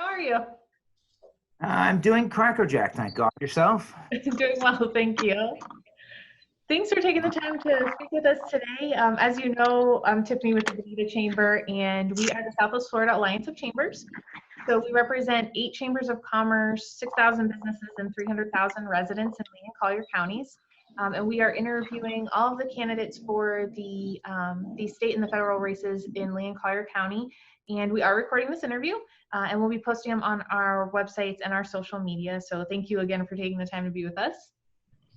How are you? I'm doing crackerjack, thank God. Yourself? Doing well, thank you. Thanks for taking the time to speak with us today. As you know, I'm Tiffany with the Bonita Chamber, and we are the Southwest Florida Alliance of Chambers. So we represent 8 chambers of commerce, 6,000 businesses, and 300,000 residents in Lee and Collier counties. And we are interviewing all of the candidates for the state and the federal races in Lee and Collier County. And we are recording this interview, and we'll be posting them on our websites and our social media. So thank you again for taking the time to be with us.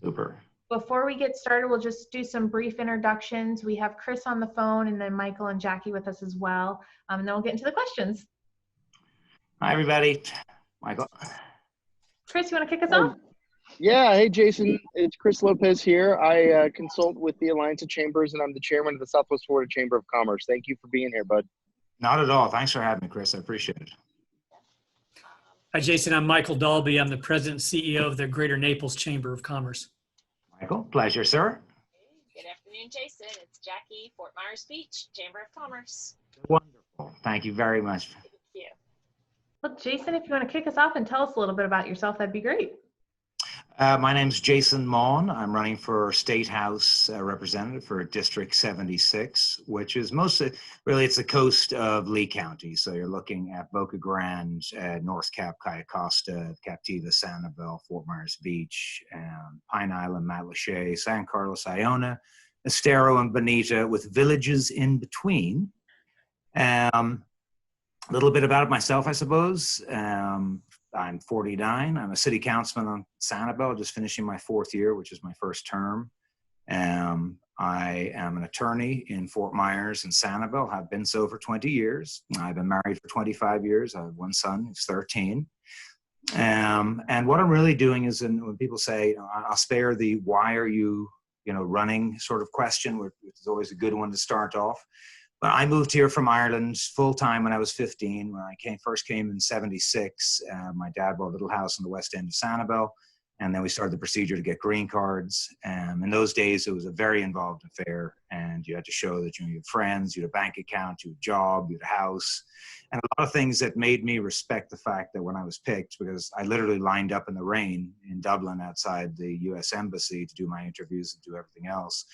Super. Before we get started, we'll just do some brief introductions. We have Chris on the phone, and then Michael and Jackie with us as well. And then we'll get into the questions. Hi, everybody. Michael. Chris, you want to kick us off? Yeah. Hey, Jason. It's Chris Lopez here. I consult with the Alliance of Chambers, and I'm the chairman of the Southwest Florida Chamber of Commerce. Thank you for being here, bud. Not at all. Thanks for having me, Chris. I appreciate it. Hi, Jason. I'm Michael Dalby. I'm the president and CEO of the Greater Naples Chamber of Commerce. Michael, pleasure, sir. Good afternoon, Jason. It's Jackie, Fort Myers Beach, Chamber of Commerce. Wonderful. Thank you very much. Thank you. Well, Jason, if you want to kick us off and tell us a little bit about yourself, that'd be great. My name's Jason Maughan. I'm running for State House representative for District 76, which is mostly, really, it's the coast of Lee County. So you're looking at Boca Grande, North Cap, Cayo Costa, Captiva, Sanibel, Fort Myers Beach, Pine Island, Matlacha, San Carlos, Iona, Estero, and Bonita, with villages in between. A little bit about myself, I suppose. I'm 49. I'm a city councilman on Sanibel, just finishing my 4th year, which is my first term. I am an attorney in Fort Myers and Sanibel, have been so for 20 years. I've been married for 25 years. I have one son who's 13. And what I'm really doing is, when people say, I'll spare the why are you, running sort of question, which is always a good one to start off. But I moved here from Ireland full-time when I was 15. When I first came in 76, my dad bought a little house in the west end of Sanibel, and then we started the procedure to get green cards. In those days, it was a very involved affair, and you had to show that you had friends, you had a bank account, you had a job, you had a house, and a lot of things that made me respect the fact that when I was picked, because I literally lined up in the rain in Dublin outside the US Embassy to do my interviews and do everything else.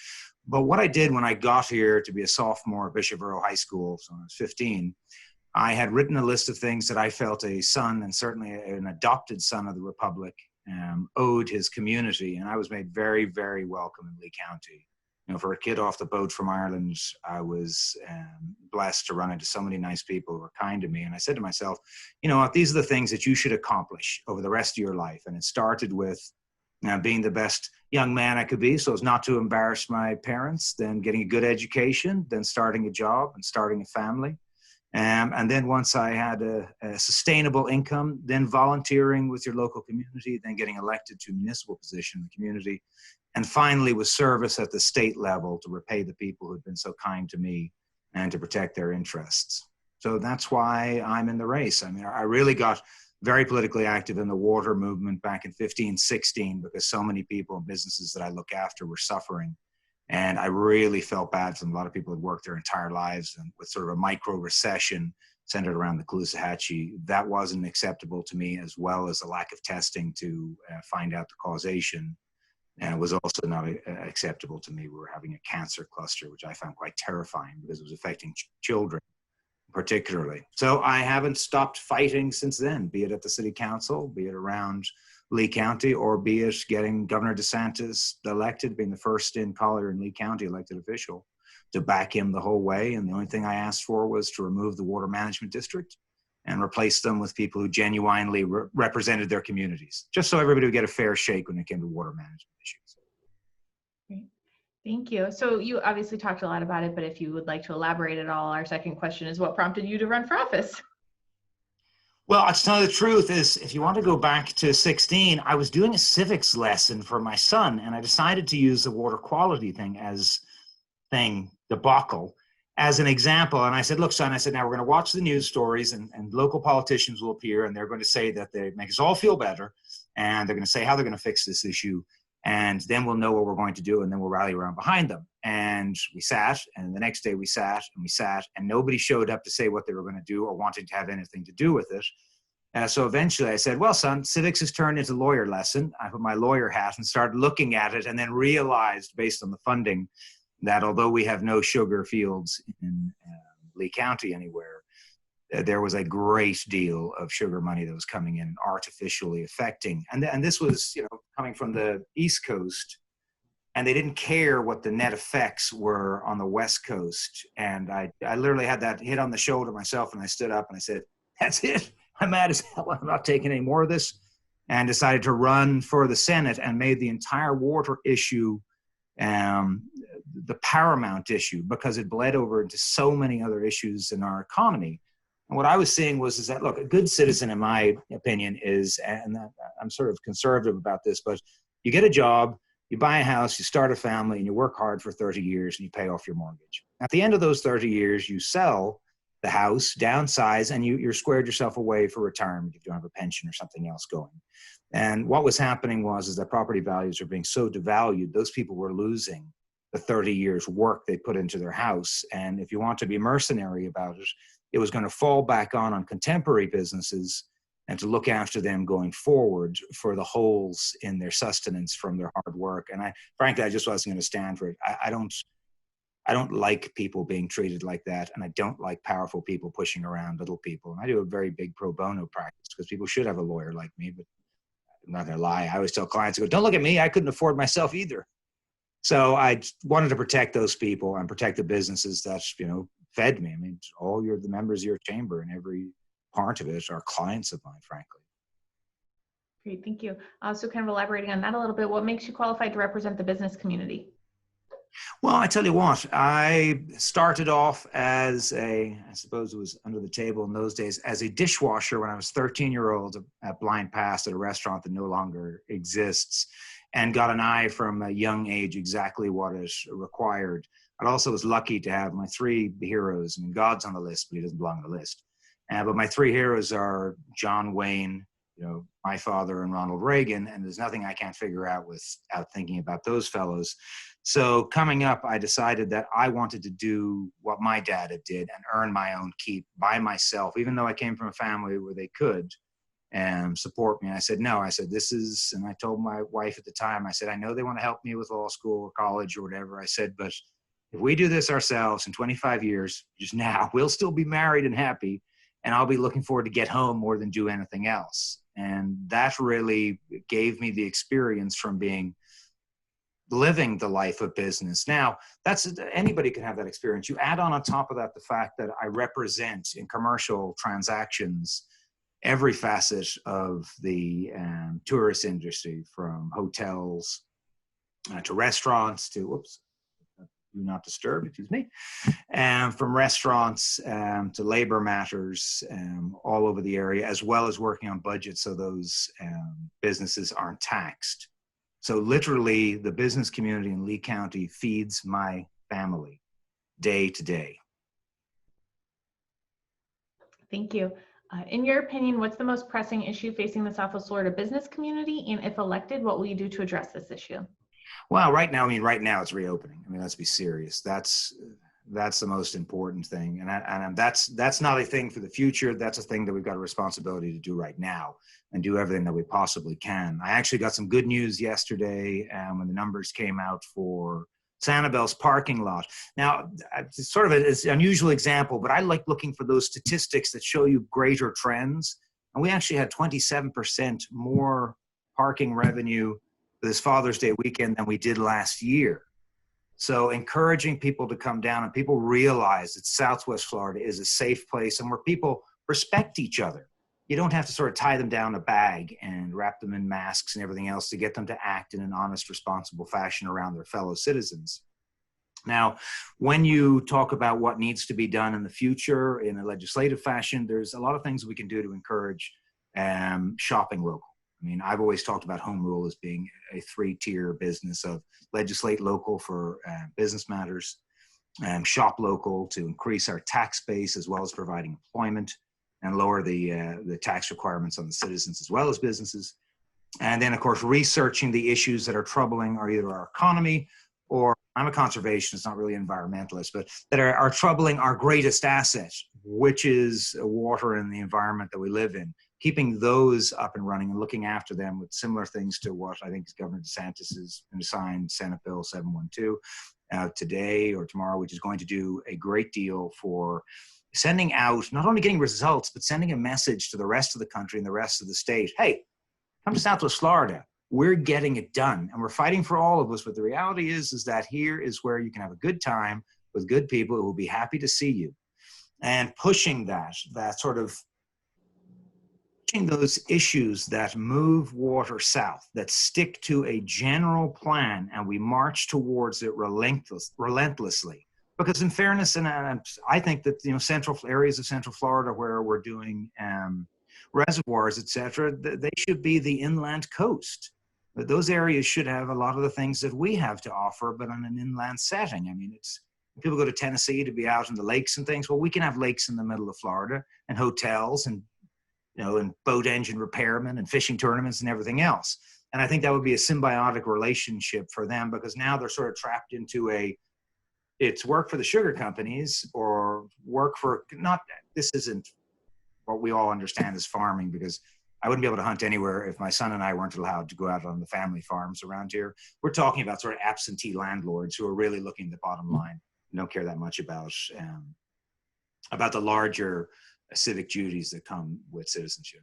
But what I did when I got here to be a sophomore at Bishop Earl High School, so when I was 15, I had written a list of things that I felt a son, and certainly an adopted son of the Republic, owed his community. And I was made very, very welcome in Lee County. For a kid off the boat from Ireland, I was blessed to run into so many nice people who were kind to me. And I said to myself, these are the things that you should accomplish over the rest of your life. And it started with being the best young man I could be, so as not to embarrass my parents, then getting a good education, then starting a job and starting a family. And then once I had a sustainable income, then volunteering with your local community, then getting elected to a municipal position in the community, and finally with service at the state level to repay the people who had been so kind to me and to protect their interests. So that's why I'm in the race. I mean, I really got very politically active in the water movement back in 15, 16, because so many people and businesses that I look after were suffering. And I really felt bad for them. A lot of people had worked their entire lives, and with sort of a micro recession centered around the Caloosahatchee, that wasn't acceptable to me, as well as the lack of testing to find out the causation. And it was also not acceptable to me. We were having a cancer cluster, which I found quite terrifying because it was affecting children particularly. So I haven't stopped fighting since then, be it at the city council, be it around Lee County, or be it getting Governor DeSantis elected, being the first in Collier and Lee County elected official, to back him the whole way. And the only thing I asked for was to remove the water management district and replace them with people who genuinely represented their communities, just so everybody would get a fair shake when it came to water management issues. Great. Thank you. So you obviously talked a lot about it, but if you would like to elaborate at all, our second question is, what prompted you to run for office? Well, to tell you the truth is, if you want to go back to 16, I was doing a civics lesson for my son, and I decided to use the water quality debacle as an example. And I said, look, son, now we're going to watch the news stories, and local politicians will appear, and they're going to say that they make us all feel better, and they're going to say how they're going to fix this issue. And then we'll know what we're going to do, and then we'll rally around behind them. And we sat, and the next day we sat, and nobody showed up to say what they were going to do or wanted to have anything to do with it. So eventually I said, well, son, civics has turned into lawyer lesson. I put my lawyer hat and started looking at it, and then realized, based on the funding, that although we have no sugar fields in Lee County anywhere, there was a great deal of sugar money that was coming in, artificially affecting. And this was, coming from the East Coast, and they didn't care what the net effects were on the West Coast. And I literally had that hit on the shoulder myself, and I stood up and I said, that's it. I'm mad as hell. I'm not taking any more of this. And decided to run for the Senate and made the entire water issue the paramount issue, because it bled over into so many other issues in our economy. And what I was seeing is that, look, a good citizen, in my opinion, is, and I'm sort of conservative about this, but you get a job, you buy a house, you start a family, and you work hard for 30 years and you pay off your mortgage. At the end of those 30 years, you sell the house, downsize, and you're squared yourself away for retirement if you don't have a pension or something else going. And what was happening is that property values are being so devalued, those people were losing the 30 years work they put into their house. And if you want to be mercenary about it, it was going to fall back on contemporary businesses and to look after them going forward for the holes in their sustenance from their hard work. And frankly, I just wasn't going to stand for it. I don't like people being treated like that, and I don't like powerful people pushing around little people. And I do a very big pro bono practice because people should have a lawyer like me, but I'm not gonna lie. I always tell clients, I go, don't look at me. I couldn't afford myself either. So I wanted to protect those people and protect the businesses that, fed me. I mean, all the members of your chamber and every part of it are clients of mine, frankly. Great, thank you. So kind of elaborating on that a little bit, what makes you qualified to represent the business community? Well, I tell you what, I started off as I suppose it was under the table in those days, as a dishwasher when I was 13-year-old at Blind Pass at a restaurant that no longer exists, and got an eye from a young age exactly what is required. I also was lucky to have my three heroes. I mean, God's on the list, but he doesn't belong on the list. But my three heroes are John Wayne, my father, and Ronald Reagan, and there's nothing I can't figure out without thinking about those fellows. So coming up, I decided that I wanted to do what my dad did and earn my own keep by myself, even though I came from a family where they could support me. And I said, no, and I told my wife at the time, I said, I know they want to help me with law school or college or whatever. I said, but if we do this ourselves in 25 years, just now, we'll still be married and happy, and I'll be looking forward to get home more than do anything else. And that really gave me the experience from living the life of business. Now, anybody can have that experience. You add on top of that the fact that I represent in commercial transactions every facet of the tourist industry, from hotels to restaurants to, do not disturb, excuse me, from restaurants to labor matters all over the area, as well as working on budgets so those businesses aren't taxed. So literally, the business community in Lee County feeds my family day to day. Thank you. In your opinion, what's the most pressing issue facing the Southwest Florida business community? And if elected, what will you do to address this issue? Well, right now it's reopening. I mean, let's be serious. That's the most important thing. And that's not a thing for the future. That's a thing that we've got a responsibility to do right now and do everything that we possibly can. I actually got some good news yesterday when the numbers came out for Sanibel's parking lot. Now, it's sort of an unusual example, but I like looking for those statistics that show you greater trends. And we actually had 27% more parking revenue this Father's Day weekend than we did last year. So encouraging people to come down, and people realize that Southwest Florida is a safe place and where people respect each other. You don't have to sort of tie them down a bag and wrap them in masks and everything else to get them to act in an honest, responsible fashion around their fellow citizens. Now, when you talk about what needs to be done in the future in a legislative fashion, there's a lot of things we can do to encourage shopping local. I mean, I've always talked about home rule as being a three-tier business of legislate local for business matters, shop local to increase our tax base as well as providing employment, and lower the tax requirements on the citizens as well as businesses. And then, of course, researching the issues that are troubling either our economy or, I'm a conservationist, not really environmentalist, but that are troubling our greatest asset, which is water and the environment that we live in. keeping those up and running and looking after them with similar things to what I think Governor DeSantis is going to sign Senate Bill 712 today or tomorrow, which is going to do a great deal for sending out, not only getting results, but sending a message to the rest of the country and the rest of the state. Hey, come to Southwest Florida. We're getting it done, and we're fighting for all of us. But the reality is that here is where you can have a good time with good people who will be happy to see you, and pushing that sort of pushing those issues that move water south, that stick to a general plan, and we march towards it relentlessly. Because in fairness, and I think that central areas of Central Florida where we're doing reservoirs, etc., they should be the inland coast. But those areas should have a lot of the things that we have to offer, but on an inland setting. I mean, people go to Tennessee to be out in the lakes and things. Well, we can have lakes in the middle of Florida and hotels and and boat engine repairmen and fishing tournaments and everything else. And I think that would be a symbiotic relationship for them, because now they're sort of trapped into it's work for the sugar companies or work for this isn't what we all understand as farming, because I wouldn't be able to hunt anywhere if my son and I weren't allowed to go out on the family farms around here. We're talking about sort of absentee landlords who are really looking at the bottom line and don't care that much about the larger civic duties that come with citizenship.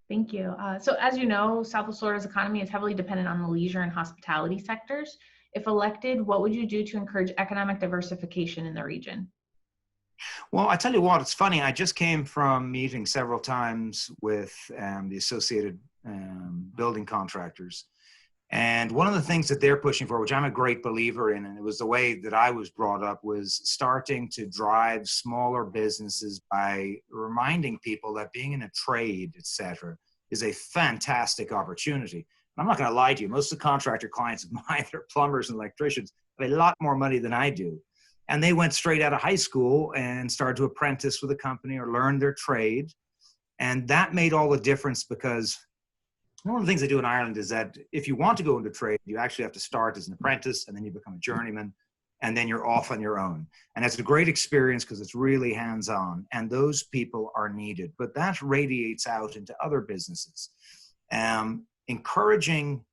Thank you. So as you know, Southwest Florida's economy is heavily dependent on the leisure and hospitality sectors. If elected, what would you do to encourage economic diversification in the region? Well, I tell you what, it's funny. I just came from meeting several times with the associated building contractors. And one of the things that they're pushing for, which I'm a great believer in, and it was the way that I was brought up, was starting to drive smaller businesses by reminding people that being in a trade, et cetera, is a fantastic opportunity. And I'm not going to lie to you. Most of the contractor clients of mine, they're plumbers and electricians, have a lot more money than I do. And they went straight out of high school and started to apprentice with a company or learn their trade. And that made all the difference, because one of the things they do in Ireland is that if you want to go into trade, you actually have to start as an apprentice, and then you become a journeyman, and then you're off on your own. And it's a great experience because it's really hands-on, and those people are needed. But that radiates out into other businesses. Encouraging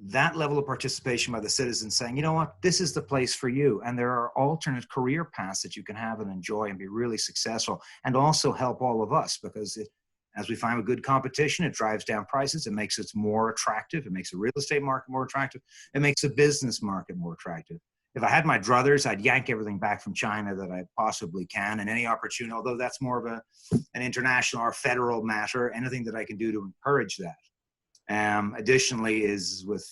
that level of participation by the citizens, saying, you know what, this is the place for you. And there are alternate career paths that you can have and enjoy and be really successful, and also help all of us, because as we find with good competition, it drives down prices. It makes it more attractive. It makes the real estate market more attractive. It makes the business market more attractive. If I had my druthers, I'd yank everything back from China that I possibly can, and any opportunity, although that's more of an international or federal matter, anything that I can do to encourage that. Additionally is with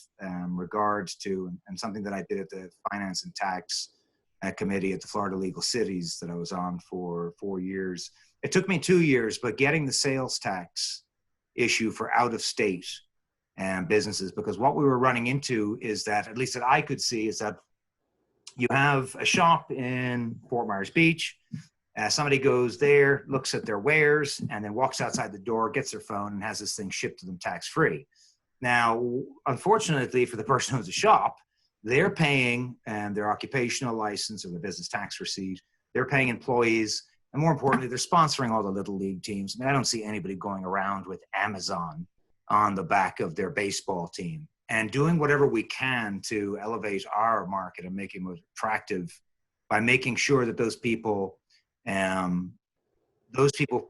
regards to, and something that I did at the Finance and Tax Committee at the Florida Legal Cities that I was on for 4 years. It took me 2 years, but getting the sales tax issue for out-of-state businesses, because what we were running into is that, at least that I could see, is that you have a shop in Fort Myers Beach. Somebody goes there, looks at their wares, and then walks outside the door, gets their phone, and has this thing shipped to them tax-free. Now, unfortunately for the person who owns a shop, they're paying their occupational license or the business tax receipt. They're paying employees, and more importantly, they're sponsoring all the little league teams. I mean, I don't see anybody going around with Amazon on the back of their baseball team. And doing whatever we can to elevate our market and make it more attractive by making sure that those people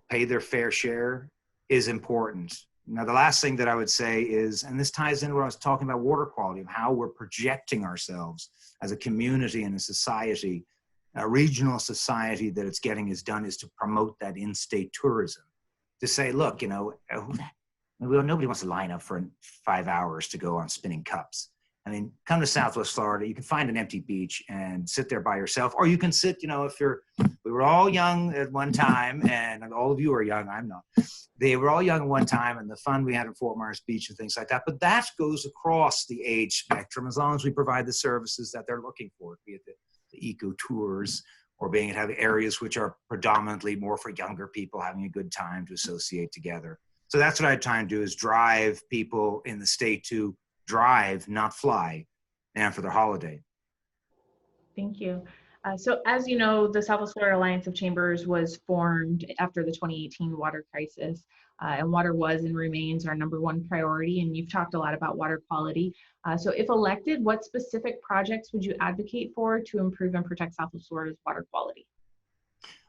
pay their fair share is important. Now, the last thing that I would say is, and this ties into what I was talking about, water quality, of how we're projecting ourselves as a community and a society, a regional society, that it's getting is done is to promote that in-state tourism. To say, look, nobody wants to line up for 5 hours to go on spinning cups. I mean, come to Southwest Florida, you can find an empty beach and sit there by yourself, or you can sit, we were all young at one time, and all of you are young, I'm not. They were all young at one time, and the fun we had at Fort Myers Beach and things like that. But that goes across the age spectrum, as long as we provide the services that they're looking for, be it the eco tours, or being it have areas which are predominantly more for younger people having a good time to associate together. So that's what I try and do, is drive people in the state to drive, not fly, and for their holiday. Thank you. So as you know, the Southwest Florida Alliance of Chambers was formed after the 2018 water crisis, and water was and remains our #1 priority, and you've talked a lot about water quality. So if elected, what specific projects would you advocate for to improve and protect Southwest Florida's water quality?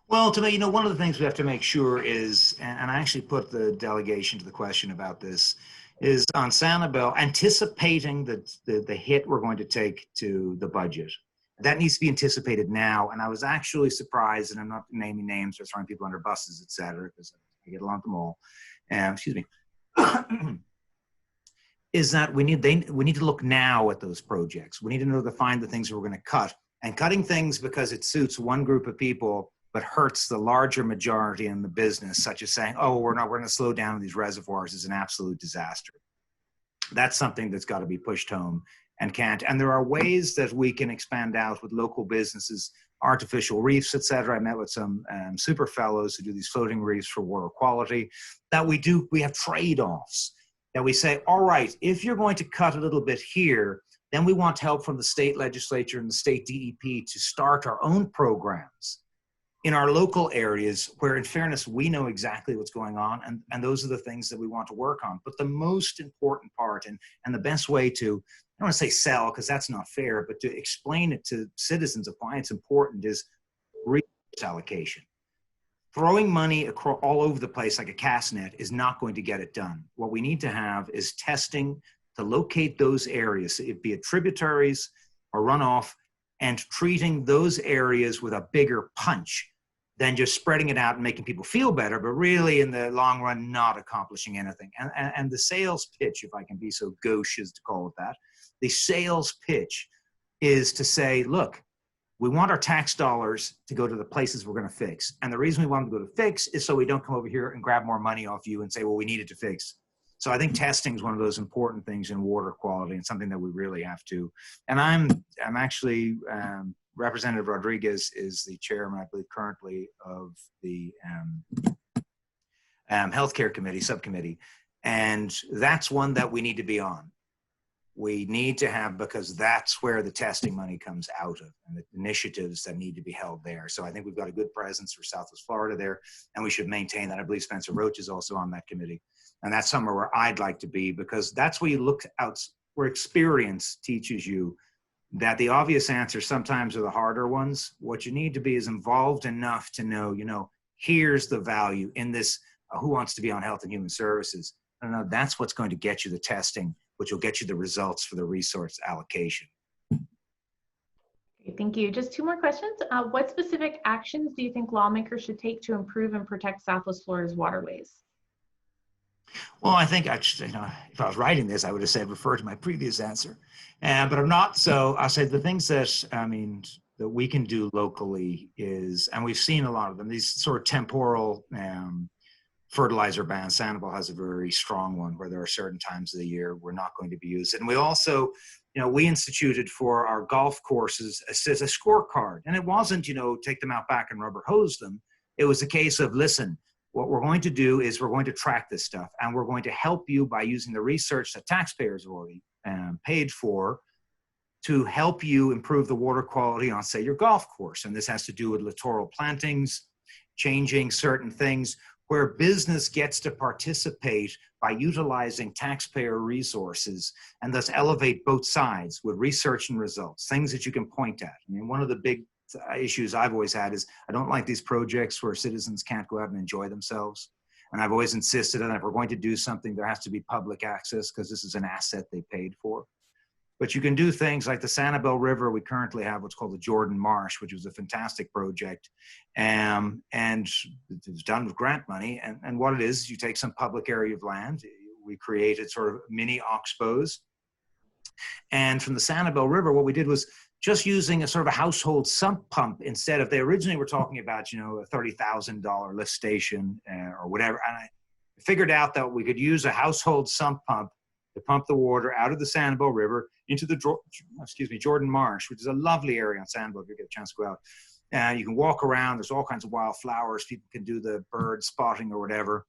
Well, to me, one of the things we have to make sure is, and I actually put the delegation to the question about this, is on Sanibel, anticipating the hit we're going to take to the budget. That needs to be anticipated now. And I was actually surprised, and I'm not naming names or throwing people under buses, et cetera, because I get along with them all. Excuse me. Is that we need to look now at those projects. We need to know to find the things that we're going to cut. And cutting things because it suits one group of people but hurts the larger majority in the business, such as saying, oh, we're going to slow down these reservoirs, is an absolute disaster. That's something that's got to be pushed home and can't. And there are ways that we can expand out with local businesses, artificial reefs, et cetera. I met with some super fellows who do these floating reefs for water quality. We have trade-offs that we say, all right, if you're going to cut a little bit here, then we want help from the state legislature and the state DEP to start our own programs in our local areas where, in fairness, we know exactly what's going on, and those are the things that we want to work on. But the most important part, and the best way to, I don't want to say sell, because that's not fair, but to explain it to citizens of why it's important, is resource allocation. Throwing money all over the place like a cast net is not going to get it done. What we need to have is testing to locate those areas, be it tributaries or runoff, and treating those areas with a bigger punch than just spreading it out and making people feel better, but really in the long run, not accomplishing anything. And the sales pitch, if I can be so gauche as to call it that, the sales pitch is to say, look, we want our tax dollars to go to the places we're going to fix. And the reason we want them to go to fix is so we don't come over here and grab more money off you and say, well, we need it to fix. So I think testing is one of those important things in water quality and something that we really have to. And I'm actually, Representative Rodriguez is the chairman, I believe, currently of the healthcare committee, subcommittee. And that's one that we need to be on. We need to have, because that's where the testing money comes out of, and the initiatives that need to be held there. So I think we've got a good presence for Southwest Florida there, and we should maintain that. I believe Spencer Roach is also on that committee. And that's somewhere where I'd like to be, because that's where you look out, where experience teaches you that the obvious answers sometimes are the harder ones. What you need to be is involved enough to know, here's the value in this, who wants to be on Health and Human Services? I don't know, that's what's going to get you the testing, which will get you the results for the resource allocation. Okay, thank you. Just 2 more questions. What specific actions do you think lawmakers should take to improve and protect Southwest Florida's waterways? Well, I think actually, if I was writing this, I would have said refer to my previous answer, but I'm not. So I'll say the things that that we can do locally is, and we've seen a lot of them, these sort of temporal fertilizer bans. Sanibel has a very strong one where there are certain times of the year we're not going to be used. And we also, we instituted for our golf courses a scorecard, and it wasn't, take them out back and rubber hose them. It was a case of, listen, what we're going to do is we're going to track this stuff, and we're going to help you by using the research that taxpayers have already paid for to help you improve the water quality on, say, your golf course. And this has to do with littoral plantings, changing certain things, where business gets to participate by utilizing taxpayer resources and thus elevate both sides with research and results, things that you can point at. I mean, one of the big issues I've always had is I don't like these projects where citizens can't go out and enjoy themselves. And I've always insisted on, if we're going to do something, there has to be public access, because this is an asset they paid for. But you can do things like the Sanibel River. We currently have what's called the Jordan Marsh, which was a fantastic project. And it was done with grant money. And what it is, you take some public area of land. We created sort of mini oxbows. And from the Sanibel River, what we did was just using a sort of a household sump pump instead of, they originally were talking about, a $30,000 lift station or whatever. And I figured out that we could use a household sump pump to pump the water out of the Sanibel River into the Jordan Marsh, which is a lovely area on Sanibel if you get a chance to go out. You can walk around. There's all kinds of wildflowers. People can do the bird spotting or whatever.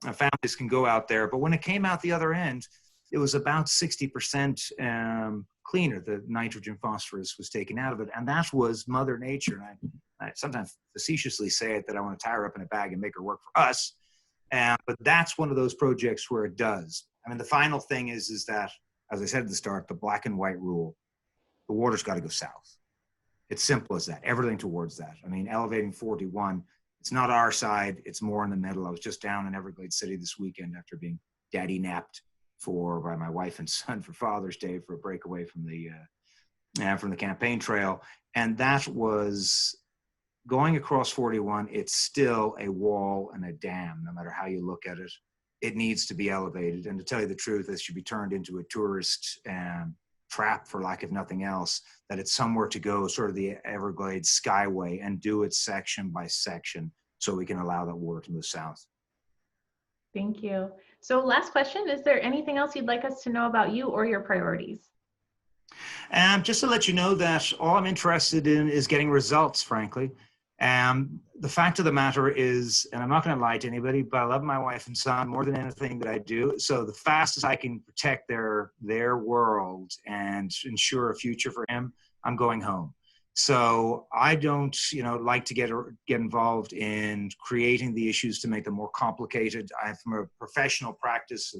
Families can go out there. But when it came out the other end, it was about 60% cleaner. The nitrogen, phosphorus was taken out of it. And that was Mother Nature. And I sometimes facetiously say it that I want to tie her up in a bag and make her work for us. But that's one of those projects where it does. I mean, the final thing is that, as I said at the start, the black and white rule, the water's got to go south. It's simple as that, everything towards that. I mean, elevating 41, it's not our side, it's more in the middle. I was just down in Everglades City this weekend after being daddy napped by my wife and son for Father's Day for a breakaway from the campaign trail. And that was going across 41. It's still a wall and a dam, no matter how you look at it. It needs to be elevated. And to tell you the truth, it should be turned into a tourist trap, for lack of nothing else, that it's somewhere to go, sort of the Everglades Skyway, and do it section by section so we can allow that water to move south. Thank you. So last question, is there anything else you'd like us to know about you or your priorities? Just to let you know that all I'm interested in is getting results, frankly. The fact of the matter is, and I'm not going to lie to anybody, but I love my wife and son more than anything that I do. So the fastest I can protect their world and ensure a future for him, I'm going home. So I don't, like to get involved in creating the issues to make them more complicated. From a professional practice,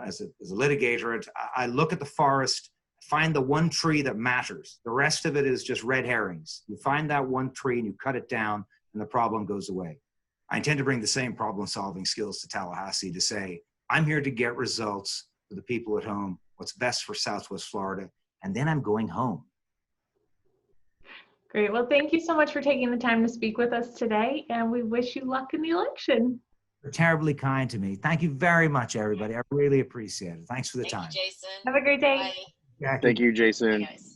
as a litigator, I look at the forest, find the one tree that matters. The rest of it is just red herrings. You find that one tree and you cut it down and the problem goes away. I intend to bring the same problem-solving skills to Tallahassee to say, I'm here to get results for the people at home, what's best for Southwest Florida, and then I'm going home. Great. Well, thank you so much for taking the time to speak with us today, and we wish you luck in the election. You're terribly kind to me. Thank you very much, everybody. I really appreciate it. Thanks for the time. Thank you, Jason. Have a great day. Bye. Jackie. Thank you, Jason. Bye, guys.